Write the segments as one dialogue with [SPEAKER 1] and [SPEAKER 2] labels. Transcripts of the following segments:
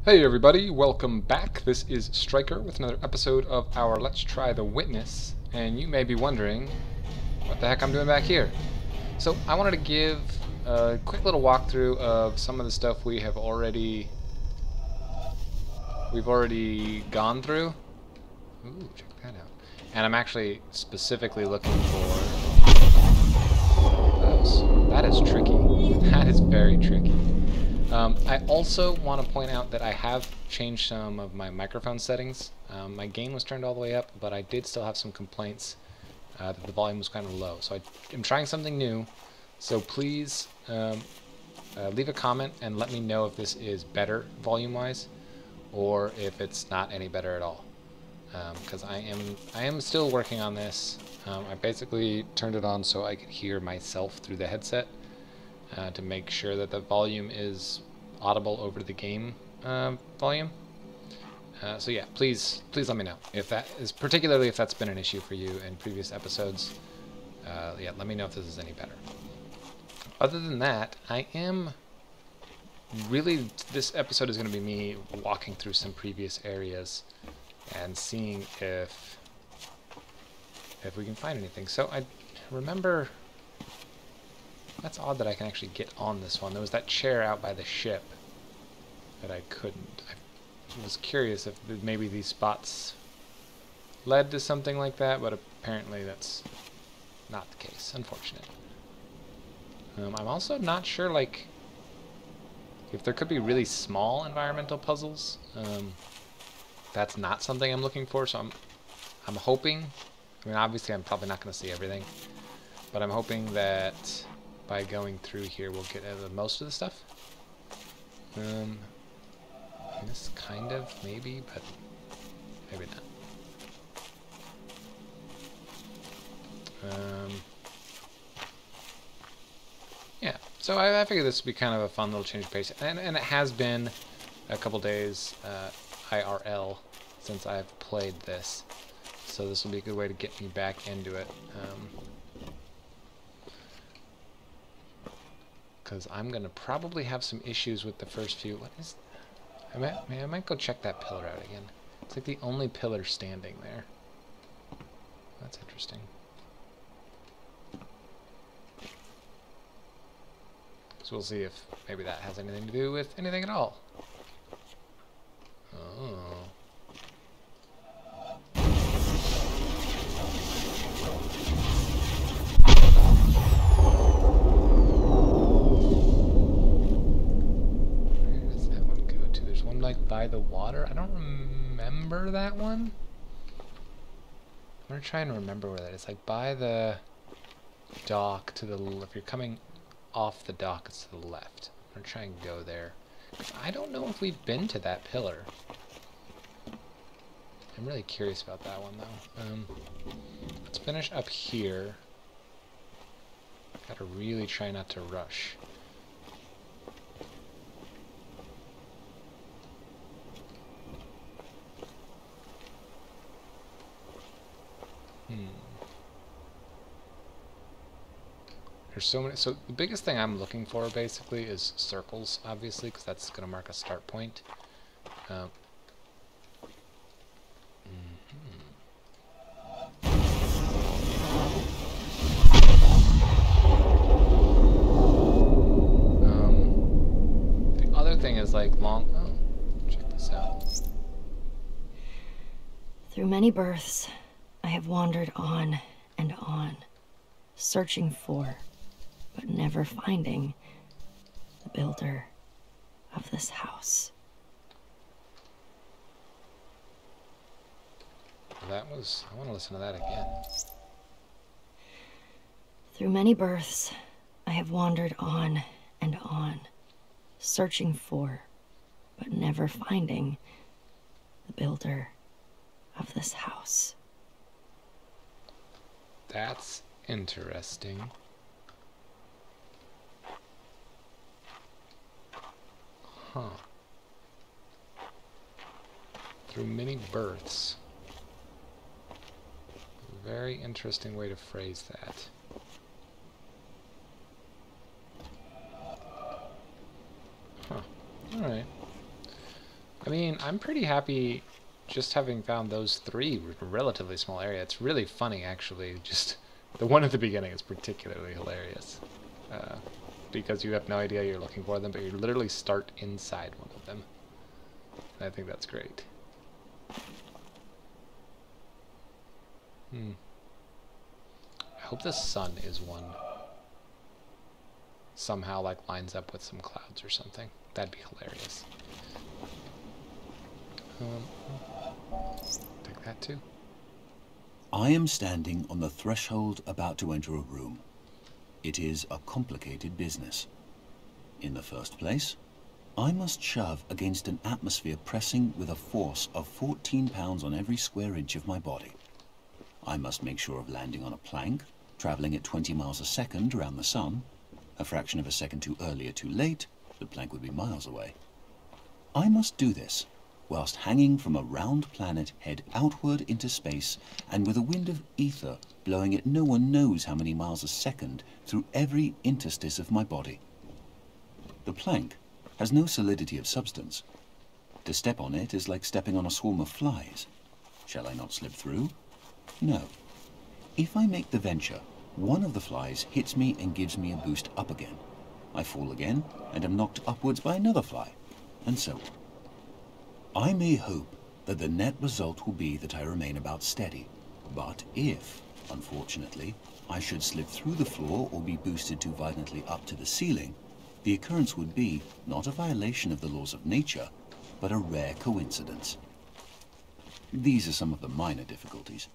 [SPEAKER 1] Hey everybody, welcome back. This is Striker with another episode of our Let's Try the Witness, and you may be wondering what the heck I'm doing back here. So I wanted to give a quick little walkthrough of some of the stuff we've already gone through. Ooh, check that out. And I'm actually specifically looking for those. That is tricky. That is very tricky. I also want to point out that I have changed some of my microphone settings. My gain was turned all the way up, but I did still have some complaints that the volume was kind of low. So I'm trying something new. So please leave a comment and let me know if this is better volume-wise, or if it's not any better at all. Because I am still working on this. I basically turned it on so I could hear myself through the headset. To make sure that the volume is audible over the game volume. So yeah, please let me know if that is, particularly if that's been an issue for you in previous episodes. Yeah, let me know if this is any better. Other than that, this episode is going to be me walking through some previous areas and seeing if we can find anything. So I remember. That's odd that I can actually get on this one. There was that chair out by the ship that I couldn't. I was curious if maybe these spots led to something like that, but apparently that's not the case. Unfortunate. I'm also not sure, like, if there could be really small environmental puzzles. That's not something I'm looking for, so I'm hoping. I mean, obviously, I'm probably not going to see everything, but I'm hoping that by going through here we'll get most of the stuff. This kind of, maybe, but maybe not. Yeah, so I figured this would be kind of a fun little change of pace, and it has been a couple days IRL since I've played this, so this will be a good way to get me back into it. Because I'm going to probably have some issues with the first few. What is... I might go check that pillar out again. It's like the only pillar standing there. That's interesting. So we'll see if maybe that has anything to do with anything at all. Oh. Like by the water? I don't remember that one. I'm gonna try and remember where that is. Like by the dock to the if you're coming off the dock, it's to the left. I'm gonna try and go there. I don't know if we've been to that pillar. I'm really curious about that one though. Let's finish up here. Gotta really try not to rush. There's so many. So the biggest thing I'm looking for basically is circles, obviously, because that's going to mark a start point. The other thing is like long. Oh, check this out.
[SPEAKER 2] Through many births, I have wandered on and on, searching for, but never finding, the builder of this house.
[SPEAKER 1] That was... I want to listen to that again.
[SPEAKER 2] Through many births, I have wandered on and on, searching for, but never finding, the builder of this house.
[SPEAKER 1] That's interesting. Huh. Through many births. Very interesting way to phrase that. Huh. Alright. I mean, I'm pretty happy just having found those three with a relatively small area. It's really funny, actually. Just the one at the beginning is particularly hilarious. Because you have no idea you're looking for them, but you literally start inside one of them. And I think that's great. I hope the sun is one. Somehow, like, lines up with some clouds or something. That'd be hilarious. Take that too.
[SPEAKER 3] I am standing on the threshold about to enter a room. It is a complicated business. In the first place, I must shove against an atmosphere pressing with a force of 14 pounds on every square inch of my body. I must make sure of landing on a plank, traveling at 20 miles a second around the sun. A fraction of a second too early or too late, the plank would be miles away. I must do this whilst hanging from a round planet head outward into space and with a wind of ether blowing at no one knows how many miles a second through every interstice of my body. The plank has no solidity of substance. To step on it is like stepping on a swarm of flies. Shall I not slip through? No. If I make the venture, one of the flies hits me and gives me a boost up again. I fall again and am knocked upwards by another fly, and so on. I may hope that the net result will be that I remain about steady, but if, unfortunately, I should slip through the floor or be boosted too violently up to the ceiling, the occurrence would be not a violation of the laws of nature, but a rare coincidence. These are some of the minor difficulties.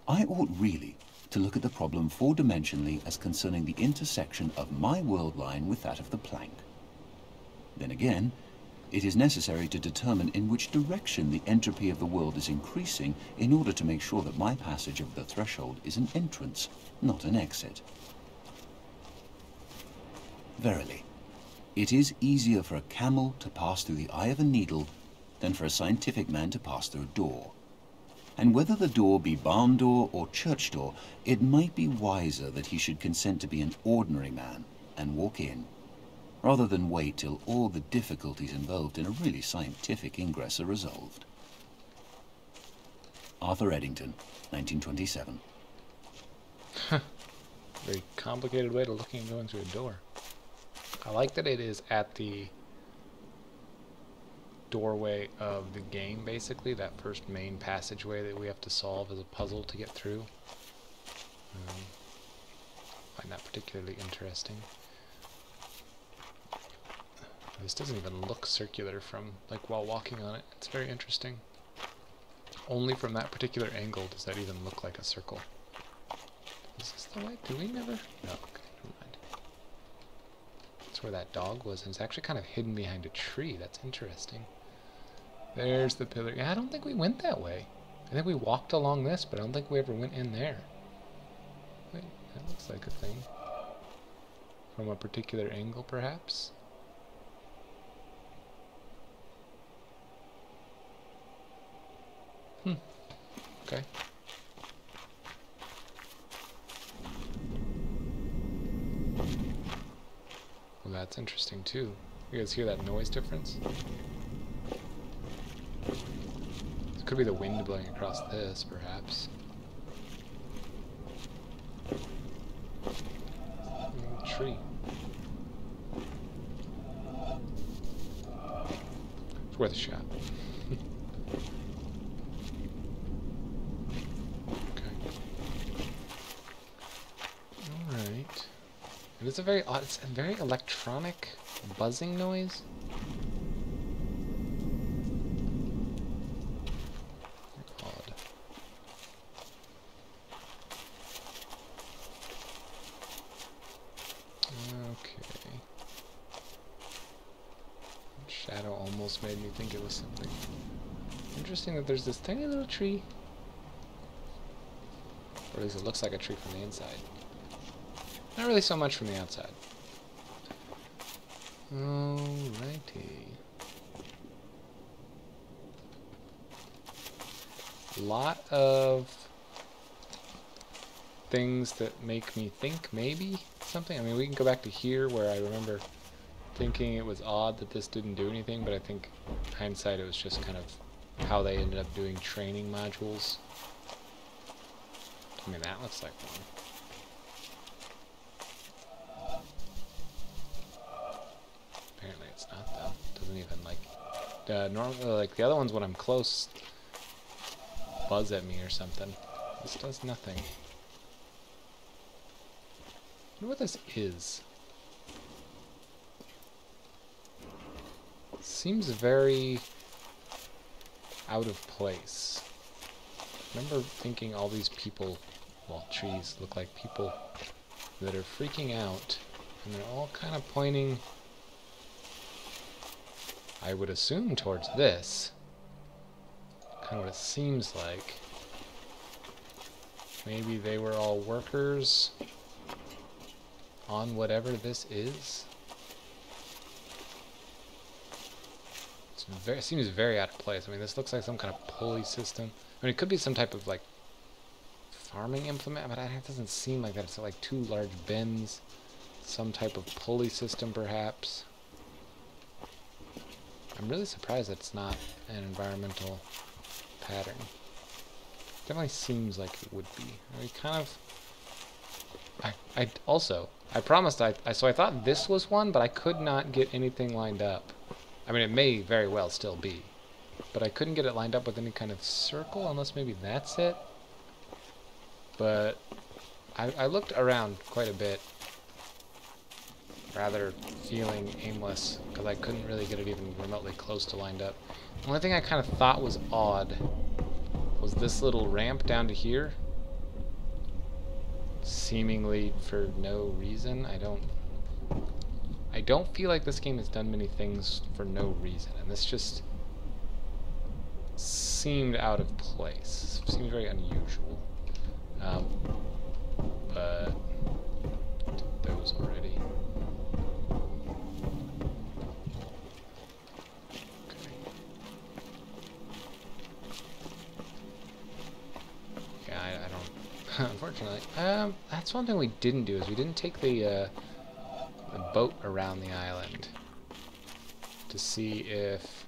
[SPEAKER 3] I ought really to look at the problem four-dimensionally as concerning the intersection of my world line with that of the plank. Then again, it is necessary to determine in which direction the entropy of the world is increasing in order to make sure that my passage of the threshold is an entrance, not an exit. Verily, it is easier for a camel to pass through the eye of a needle than for a scientific man to pass through a door. And whether the door be barn door or church door, it might be wiser that he should consent to be an ordinary man and walk in, rather than wait till all the difficulties involved in a really scientific ingress are resolved. Arthur Eddington, 1927.
[SPEAKER 1] Very complicated way to looking and going through a door. I like that it is at the doorway of the game, basically, that first main passageway that we have to solve as a puzzle to get through. I find that particularly interesting. This doesn't even look circular from, like, while walking on it. It's very interesting. Only from that particular angle does that even look like a circle. Is this the way? Do we never? No, okay, never mind. That's where that dog was, and it's actually kind of hidden behind a tree. That's interesting. There's the pillar. Yeah, I don't think we went that way. I think we walked along this, but I don't think we ever went in there. Wait, that looks like a thing. From a particular angle, perhaps? Okay. Well, that's interesting too. You guys hear that noise difference? It could be the wind blowing across this, perhaps. Tree. It's worth a shot. It's a very odd, it's a very electronic buzzing noise. Odd. Okay. Shadow almost made me think it was something. Interesting that there's this tiny little tree. Or at least it looks like a tree from the inside. Not really so much from the outside. Alrighty. Lot of things that make me think maybe something. I mean, we can go back to here where I remember thinking it was odd that this didn't do anything, but I think hindsight it was just kind of how they ended up doing training modules. I mean, that looks like one. Apparently it's not, though. Doesn't even, like... normally, like, the other ones, when I'm close, buzz at me or something. This does nothing. I wonder what this is. Seems very out of place. I remember thinking all these people, well, trees look like people that are freaking out, and they're all kind of pointing, I would assume, towards this. Kind of what it seems like. Maybe they were all workers on whatever this is. It seems very out of place. I mean, this looks like some kind of pulley system. I mean, it could be some type of, like, farming implement, but it doesn't seem like that. It's like two large bins. Some type of pulley system, perhaps. I'm really surprised that it's not an environmental pattern. Definitely seems like it would be. I mean, kind of... I promised so I thought this was one, but I could not get anything lined up. I mean, it may very well still be, but I couldn't get it lined up with any kind of circle, unless maybe that's it. But I looked around quite a bit, rather feeling aimless, because I couldn't really get it even remotely close to lined up. The only thing I kind of thought was odd was this little ramp down to here, seemingly for no reason. I don't feel like this game has done many things for no reason, and this just seemed out of place. Seemed very unusual. But those already. Okay. Yeah, I don't. Unfortunately, that's one thing we didn't do is we didn't take the boat around the island to see if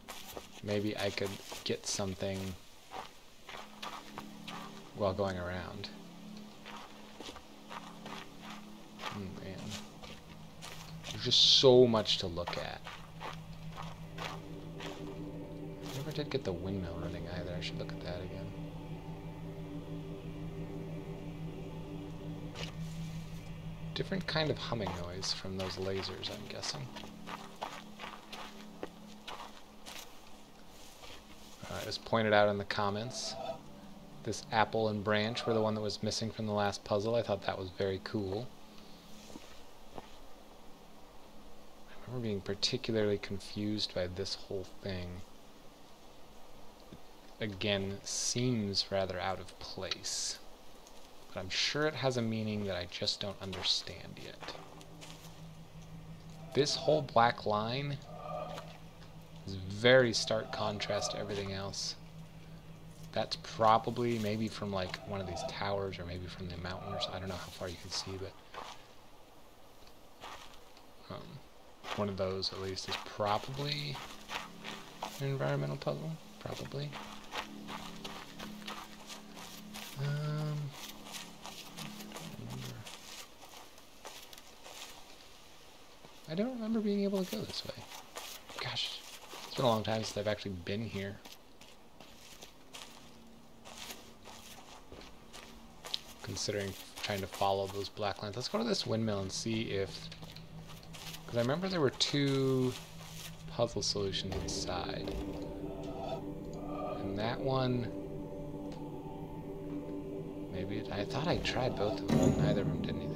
[SPEAKER 1] maybe I could get something while going around. Man. There's just so much to look at. I never did get the windmill running either. I should look at that again. Different kind of humming noise from those lasers, I'm guessing. It was pointed out in the comments. This apple and branch were the one that was missing from the last puzzle. I thought that was very cool. I remember being particularly confused by this whole thing. Again, seems rather out of place. But I'm sure it has a meaning that I just don't understand yet. This whole black line is very stark contrast to everything else. That's probably maybe from like one of these towers or maybe from the mountain or something. I don't know how far you can see, but one of those at least is probably an environmental puzzle. Probably. I don't remember being able to go this way. Gosh, it's been a long time since I've actually been here. Considering trying to follow those black lines. Let's go to this windmill and see if... Because I remember there were two puzzle solutions inside. And that one... Maybe... I thought I tried both of them. Neither of them did anything.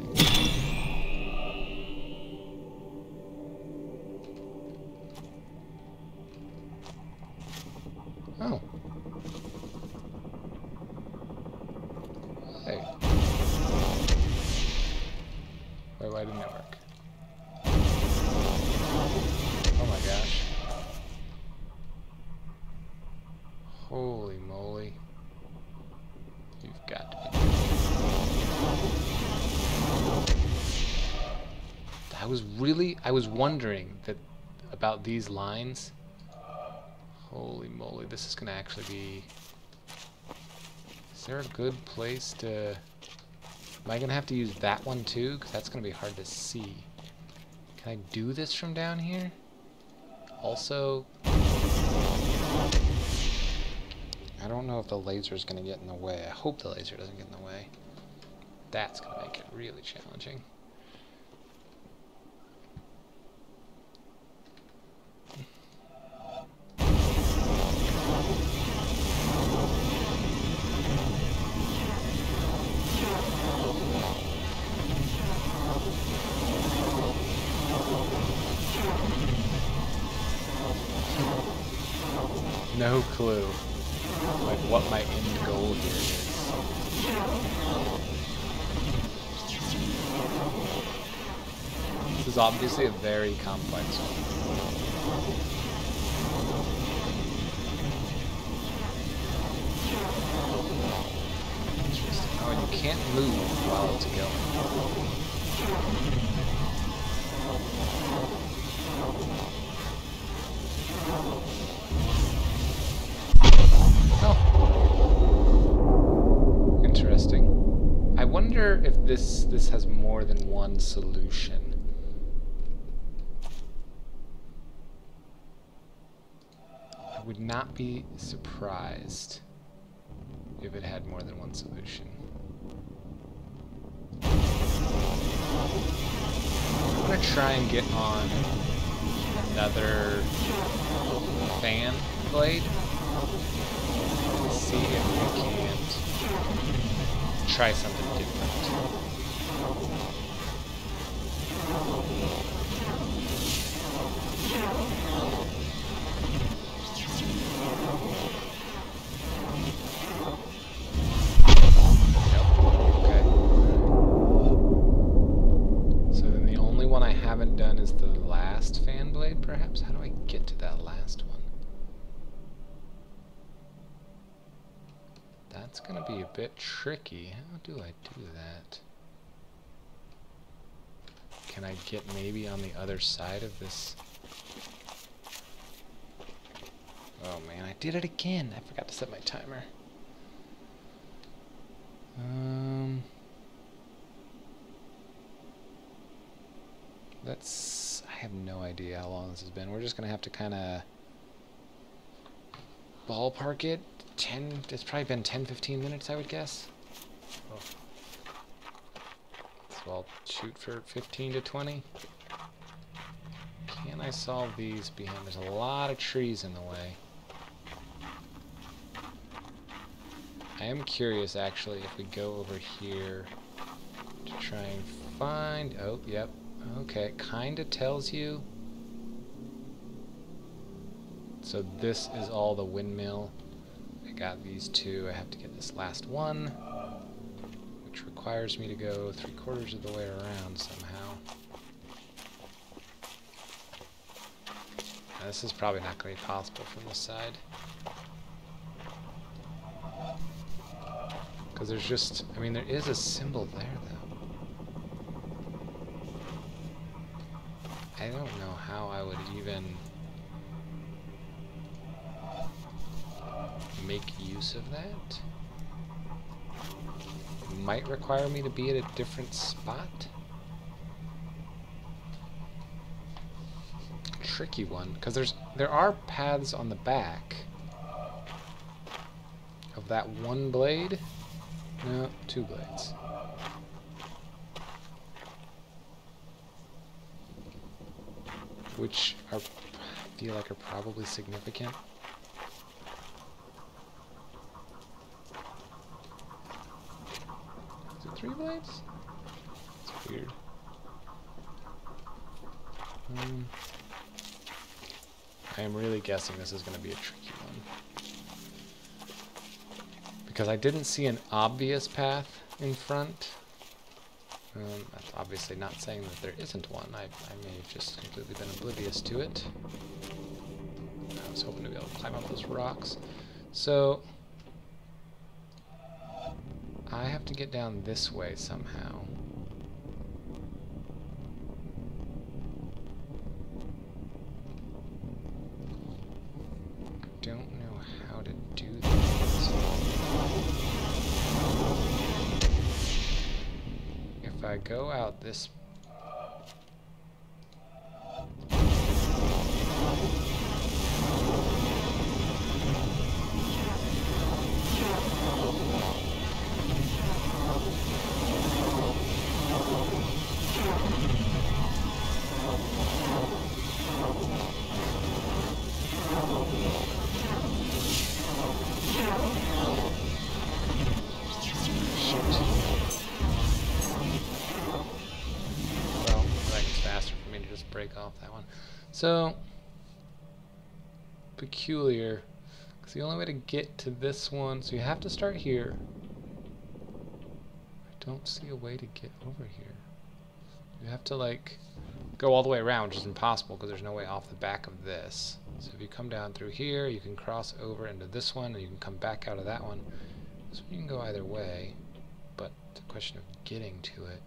[SPEAKER 1] Oh. Hey. Wait, why didn't it work? Oh my gosh. Holy moly. You've got to be... I was wondering that about these lines. Holy moly, this is gonna actually be... Is there a good place to... Am I gonna have to use that one too? Because that's gonna be hard to see. Can I do this from down here? Also... I don't know if the laser is gonna get in the way. I hope the laser doesn't get in the way. That's gonna make it really challenging. No clue, like, what my end goal here is. This is obviously a very complex one. Interesting. Oh, and you can't move while it's going. Oh. Interesting. I wonder if this has more than one solution. I would not be surprised if it had more than one solution. I'm gonna try and get on another fan blade. See if we can't try something different. Yep. Okay. So then the only one I haven't done is the last fan blade, perhaps? How do I get to that last one? That's gonna be a bit tricky. How do I do that? Can I get maybe on the other side of this? Oh man, I did it again. I forgot to set my timer. I have no idea how long this has been. We're just gonna have to kind of ballpark it. It's probably been 10-15 minutes, I would guess. Oh. So I'll shoot for 15 to 20. Can I solve these behind? There's a lot of trees in the way. I am curious, actually, if we go over here to try and find... Oh, yep. Okay, it kind of tells you. So this is all the windmill. I got these two. I have to get this last one, which requires me to go 3/4 of the way around somehow. Now, this is probably not going to be possible from this side. Because there's just, I mean, there is a symbol there, though. I don't know how I would even make use of that. It might require me to be at a different spot. Tricky one, because there are paths on the back of that one blade. No, 2 blades. Which I feel like are probably significant. Is it 3 blades? It's weird. I am really guessing this is going to be a tricky one. Because I didn't see an obvious path in front. That's obviously not saying that there isn't one. I may have just completely been oblivious to it. I was hoping to be able to climb up those rocks. So I have to get down this way somehow. do things. If I go out this... break off that one. So, peculiar, because the only way to get to this one, so you have to start here. I don't see a way to get over here. You have to like go all the way around, which is impossible because there's no way off the back of this. So if you come down through here, you can cross over into this one, and you can come back out of that one. So you can go either way, but it's a question of getting to it.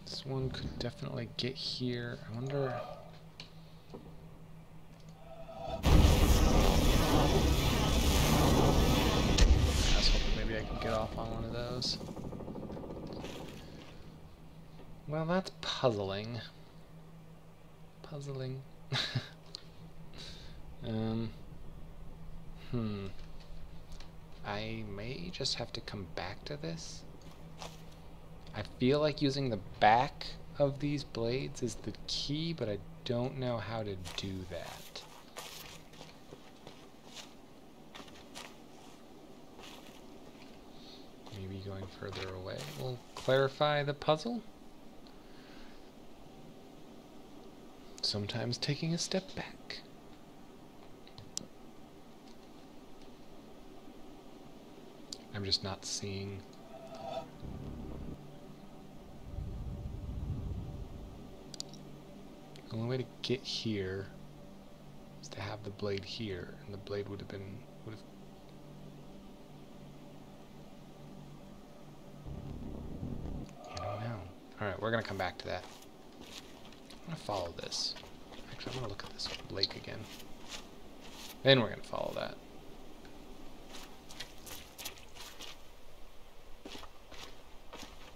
[SPEAKER 1] This one could definitely get here. I wonder... I was hoping maybe I could get off on one of those. Well, that's puzzling. Puzzling. I may just have to come back to this. I feel like using the back of these blades is the key, but I don't know how to do that. Maybe going further away will clarify the puzzle. Sometimes taking a step back. I'm just not seeing... The only way to get here is to have the blade here, and the blade would have... I don't know. Alright, we're gonna come back to that. I'm gonna follow this. Actually, I'm gonna look at this lake again. Then we're gonna follow that.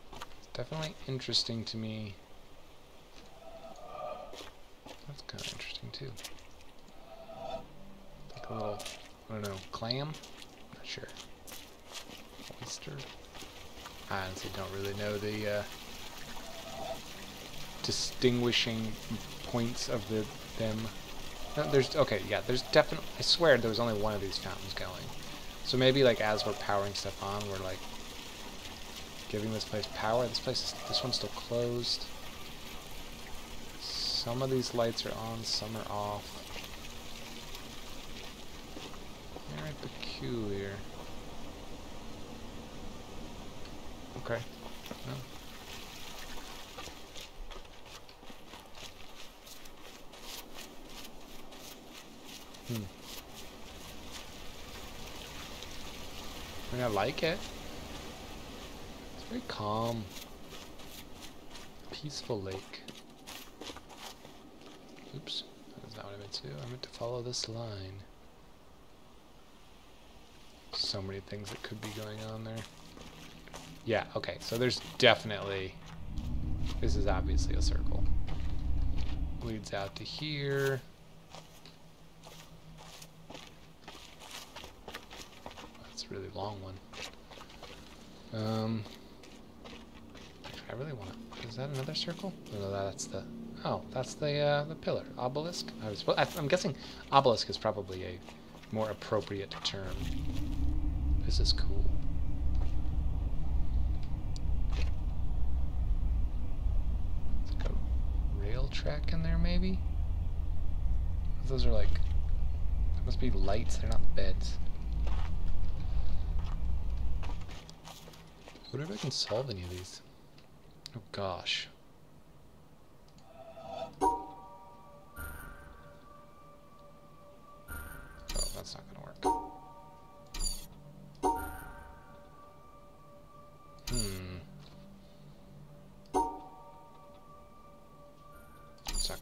[SPEAKER 1] It's definitely interesting to me. That's kind of interesting too. Like a little, I don't know, clam? Not sure. Oyster? I honestly don't really know the distinguishing points of them. No, there's, okay, yeah, there's definitely, I swear there was only one of these fountains going. So maybe like as we're powering stuff on, we're like giving this place power. This one's still closed. Some of these lights are on, some are off. Very peculiar. Okay. No. I mean, I like it. It's very calm. Peaceful lake. Oops, that's not what I meant to do. I meant to follow this line. So many things that could be going on there. Yeah, okay, so there's definitely... This is obviously a circle. Leads out to here. That's a really long one. I really want to... Is that another circle? No, that's the... Oh, that's the pillar. Obelisk? I'm guessing obelisk is probably a more appropriate term. This is cool. It's like a rail track in there, maybe? Those are like... They must be lights, they're not beds. I wonder if I can solve any of these. Oh gosh. That's not gonna work. It's not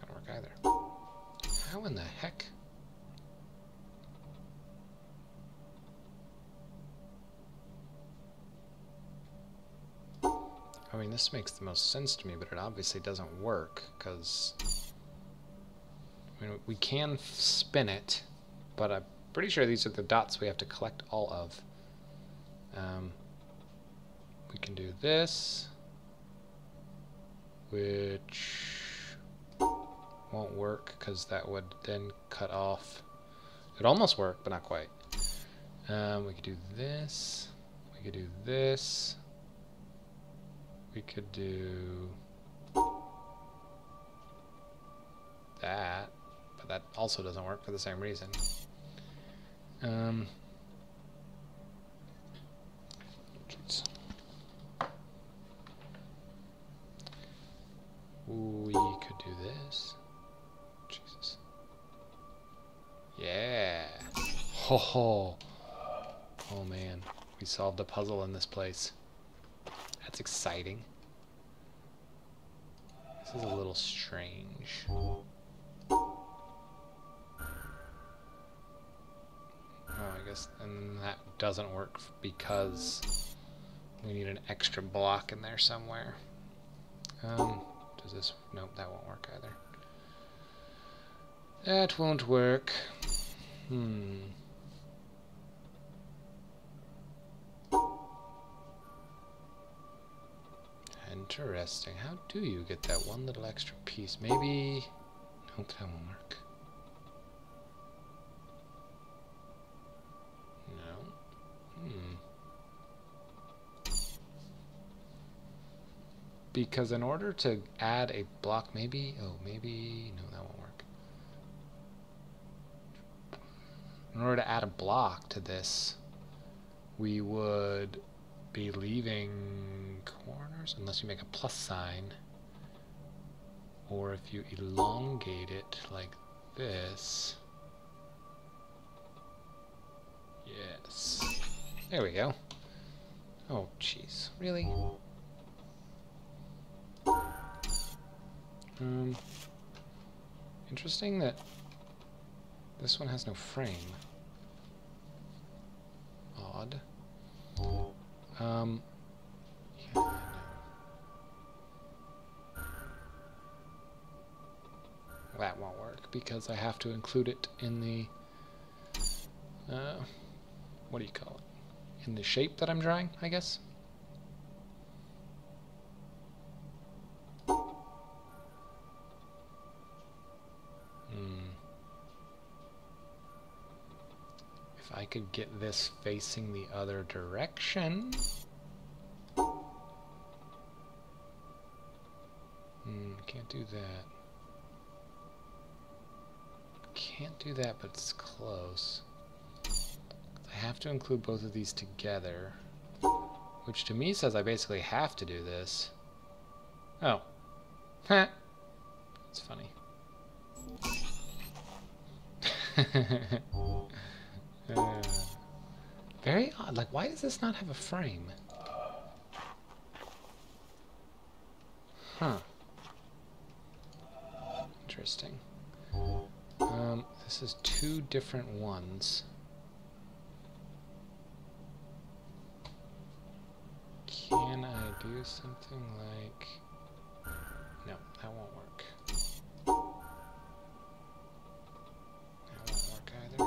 [SPEAKER 1] How in the heck? I mean, this makes the most sense to me, but it obviously doesn't work, because I mean, we can spin it, but I'm pretty sure these are the dots we have to collect all of. We can do this, which won't work, because that would then cut off. It'd almost work, but not quite. We could do this. We could do this. We could do that, but that also doesn't work for the same reason. Jeez. We could do this. Jesus. Yeah. Ho ho. Oh man, we solved a puzzle in this place. That's exciting. This is a little strange. Oh, I guess and that doesn't work because we need an extra block in there somewhere. Does this? Nope, that won't work either. That won't work. Interesting. How do you get that one little extra piece? Maybe... Nope, that won't work. No. Because in order to add a block, maybe... Oh, maybe... No, that won't work. In order to add a block to this, we would be leaving corners, unless you make a plus sign, or if you elongate it like this. Yes. There we go. Oh, jeez. Really? Interesting that this one has no frame. Odd. Yeah, no. That won't work because I have to include it in the what do you call it? In the shape that I'm drawing, I guess. If I could get this facing the other direction. Can't do that. Can't do that, but it's close. I have to include both of these together, which to me says I basically have to do this. Oh. Heh. It's funny. Very odd. Like, why does this not have a frame? Huh. Interesting. This is two different ones. Can I do something like... No, that won't work. That won't work either.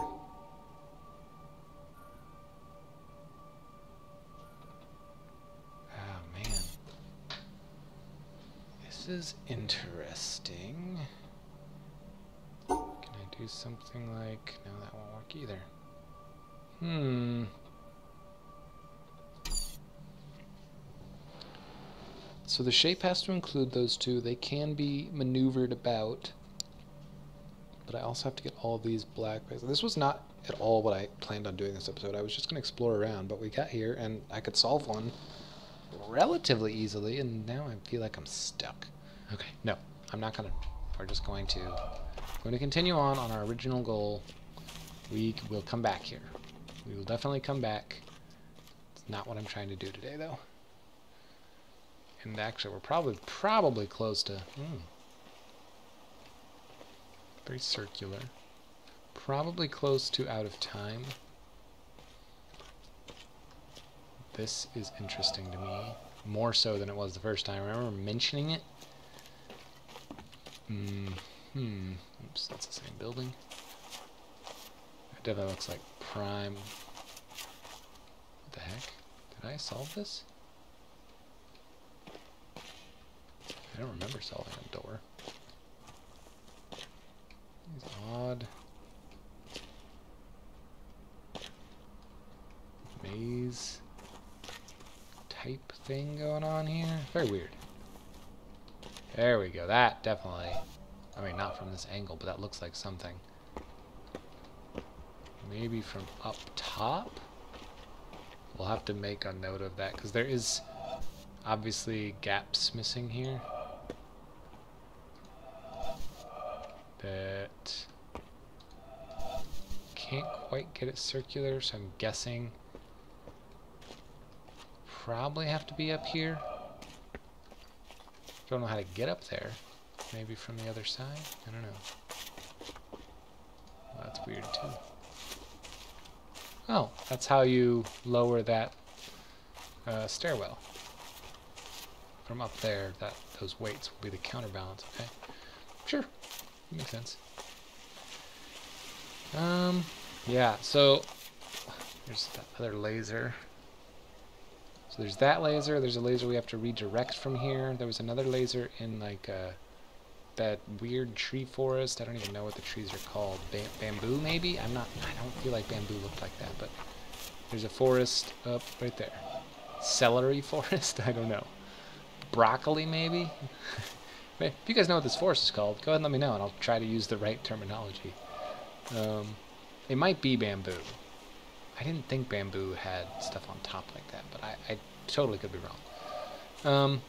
[SPEAKER 1] Oh, man. This is interesting. Can I do something like... No, that won't work either. So the shape has to include those two. They can be maneuvered about. But I also have to get all of these black bags. This was not at all what I planned on doing this episode. I was just going to explore around, but we got here and I could solve one relatively easily, and now I feel like I'm stuck. Okay, no, I'm not going to. We're just going to continue on our original goal. We will come back here. We will definitely come back. It's not what I'm trying to do today, though. And actually, we're probably close to... Very circular. Probably close to out of time. This is interesting to me. More so than it was the first time. I remember mentioning it. Oops, that's the same building. It definitely looks like prime. What the heck? Did I solve this? I don't remember solving a door. It's odd. Maze type thing going on here. Very weird. There we go. That definitely, I mean, not from this angle, but that looks like something. Maybe from up top? We'll have to make a note of that, because there is obviously gaps missing here. That can't quite get it circular, so I'm guessing probably have to be up here. Don't know how to get up there. Maybe from the other side? I don't know. Well, that's weird too. Oh, that's how you lower that stairwell. From up there, those weights will be the counterbalance. Okay, sure, makes sense. Yeah. So there's that other laser. So there's that laser. There's a laser we have to redirect from here. There was another laser in like that weird tree forest. I don't even know what the trees are called. Bamboo, maybe? I don't feel like bamboo looked like that, but there's a forest up right there. Celery forest? I don't know. Broccoli, maybe? If you guys know what this forest is called, go ahead and let me know, and I'll try to use the right terminology. It might be bamboo. I didn't think bamboo had stuff on top like that, but I totally could be wrong.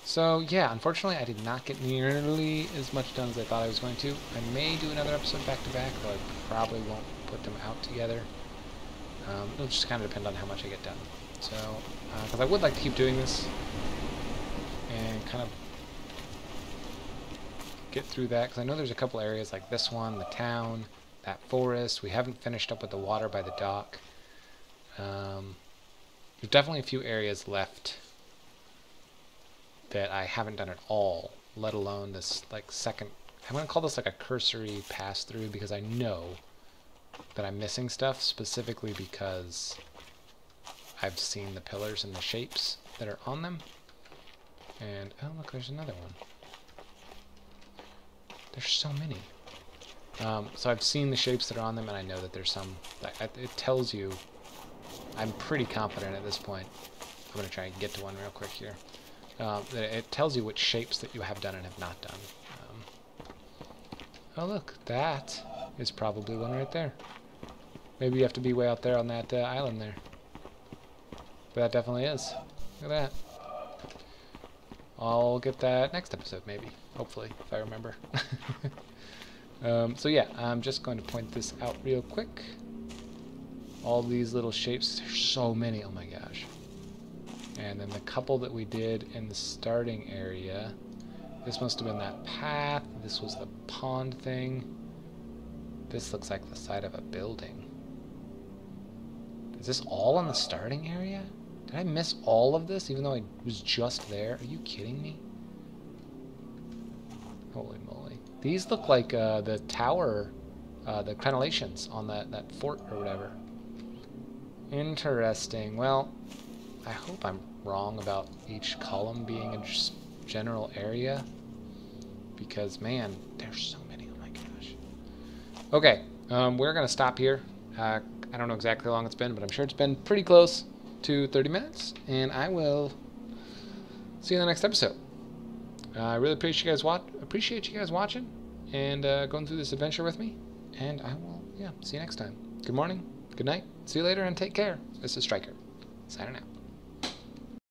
[SPEAKER 1] So, yeah, unfortunately, I did not get nearly as much done as I thought I was going to. I may do another episode back-to-back, though I probably won't put them out together. It'll just kind of depend on how much I get done. So, because I would like to keep doing this and kind of get through that, because I know there's a couple areas like this one, the town, that forest. We haven't finished up with the water by the dock. There's definitely a few areas left that I haven't done at all, let alone this like second, I'm going to call this like a cursory pass through, because I know that I'm missing stuff, specifically because I've seen the pillars and the shapes that are on them. And oh look, there's another one. There's so many. So I've seen the shapes that are on them, and I know that there's some, it tells you, I'm pretty confident at this point. I'm going to try and get to one real quick here. It tells you which shapes that you have done and have not done. Oh look, that is probably one right there. Maybe you have to be way out there on that island there. But that definitely is. Look at that. I'll get that next episode, maybe. Hopefully, if I remember. So yeah, I'm just going to point this out real quick. All these little shapes, there's so many, oh my gosh. And then the couple that we did in the starting area, this must have been that path, this was the pond thing. This looks like the side of a building. Is this all in the starting area? Did I miss all of this even though I was just there? Are you kidding me? Holy moly. These look like the tower, the crenellations on that fort or whatever. Interesting. Well, I hope I'm wrong about each column being a general area, because man, there's so many. Oh my gosh. Okay, we're gonna stop here. I don't know exactly how long it's been, but I'm sure it's been pretty close to 30 minutes, and I will see you in the next episode. I really appreciate you guys watching and going through this adventure with me, and I will see you next time. Good morning, good night, see you later, and take care. This is Striker, signing out.